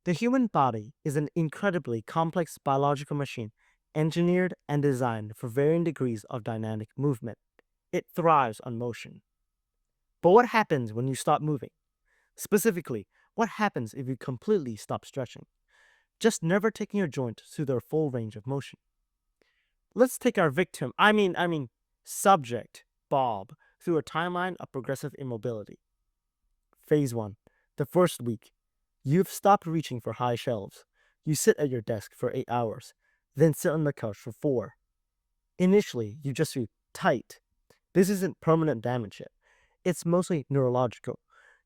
The human body is an incredibly complex biological machine engineered and designed for varying degrees of dynamic movement. It thrives on motion. But what happens when you stop moving? Specifically, what happens if you completely stop stretching? Just never taking your joint to their full range of motion. Let's take our subject, Bob, through a timeline of progressive immobility. Phase 1. The first week. You've stopped reaching for high shelves. You sit at your desk for 8 hours, then sit on the couch for 4. Initially, you just feel tight. This isn't permanent damage yet. It's mostly neurological.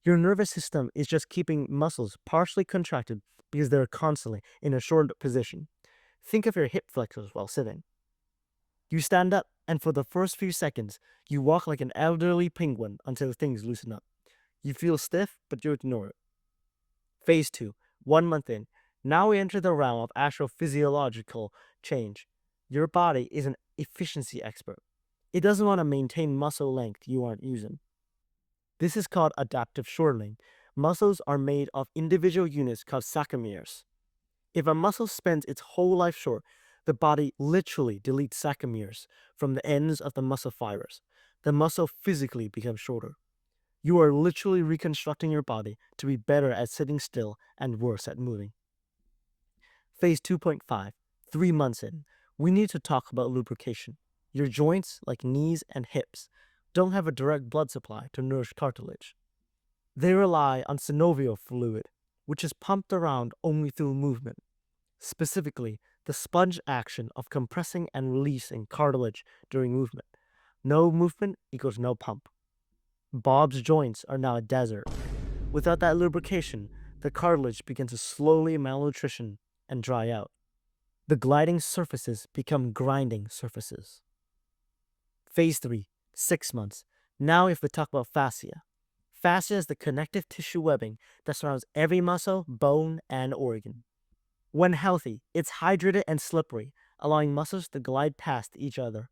Your nervous system is just keeping muscles partially contracted because they're constantly in a short position. Think of your hip flexors while sitting. You stand up, and for the first few seconds, you walk like an elderly penguin until things loosen up. You feel stiff, but you ignore it. Phase 2, 1 month in. Now we enter the realm of actual physiological change. Your body is an efficiency expert. It doesn't want to maintain muscle length you aren't using. This is called adaptive shortening. Muscles are made of individual units called sarcomeres. If a muscle spends its whole life short, the body literally deletes sarcomeres from the ends of the muscle fibers. The muscle physically becomes shorter. You are literally reconstructing your body to be better at sitting still and worse at moving. Phase 2.5, 3 months in. We need to talk about lubrication. Your joints, like knees and hips, don't have a direct blood supply to nourish cartilage. They rely on synovial fluid, which is pumped around only through movement. Specifically, the sponge action of compressing and releasing cartilage during movement. No movement equals no pump. Bob's joints are now a desert. Without that lubrication, the cartilage begins to slowly malnutrition and dry out. The gliding surfaces become grinding surfaces. Phase 3, 6 months. Now if we talk about fascia. Fascia is the connective tissue webbing that surrounds every muscle, bone, and organ. When healthy, it's hydrated and slippery, allowing muscles to glide past each other.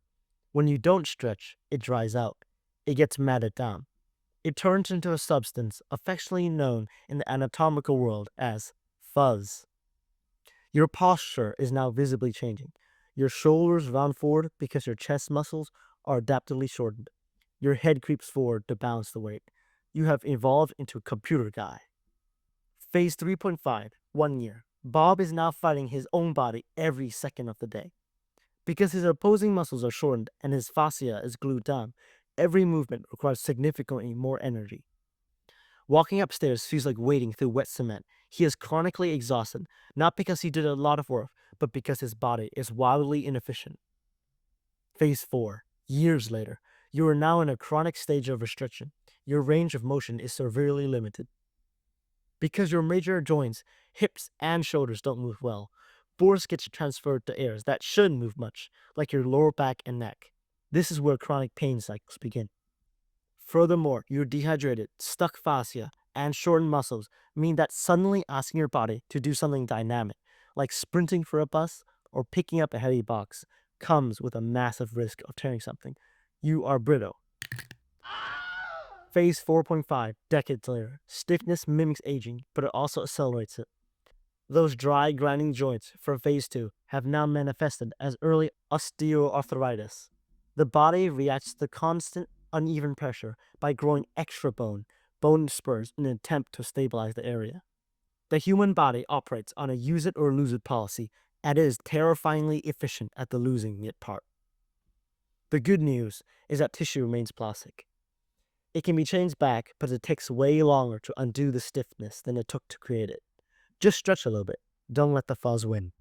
When you don't stretch, it dries out. It gets matted down. It turns into a substance affectionately known in the anatomical world as fuzz. Your posture is now visibly changing. Your shoulders round forward because your chest muscles are adaptively shortened. Your head creeps forward to balance the weight. You have evolved into a computer guy. Phase 3.5, 1 year. Bob is now fighting his own body every second of the day. Because his opposing muscles are shortened and his fascia is glued down, every movement requires significantly more energy. Walking upstairs feels like wading through wet cement. He is chronically exhausted, not because he did a lot of work, but because his body is wildly inefficient. Phase 4, years later. You are now in a chronic stage of restriction. Your range of motion is severely limited. Because your major joints, hips, and shoulders don't move well, force gets transferred to areas that shouldn't move much, like your lower back and neck. This is where chronic pain cycles begin. Furthermore, your dehydrated, stuck fascia, and shortened muscles mean that suddenly asking your body to do something dynamic, like sprinting for a bus or picking up a heavy box, comes with a massive risk of tearing something. You are brittle. Phase 4.5, decades later. Stiffness mimics aging, but it also accelerates it. Those dry, grinding joints from Phase 2 have now manifested as early osteoarthritis. The body reacts to constant, uneven pressure by growing extra bone spurs in an attempt to stabilize the area. The human body operates on a use it or lose it policy, and it is terrifyingly efficient at the losing it part. The good news is that tissue remains plastic. It can be changed back, but it takes way longer to undo the stiffness than it took to create it. Just stretch a little bit. Don't let the fuzz win.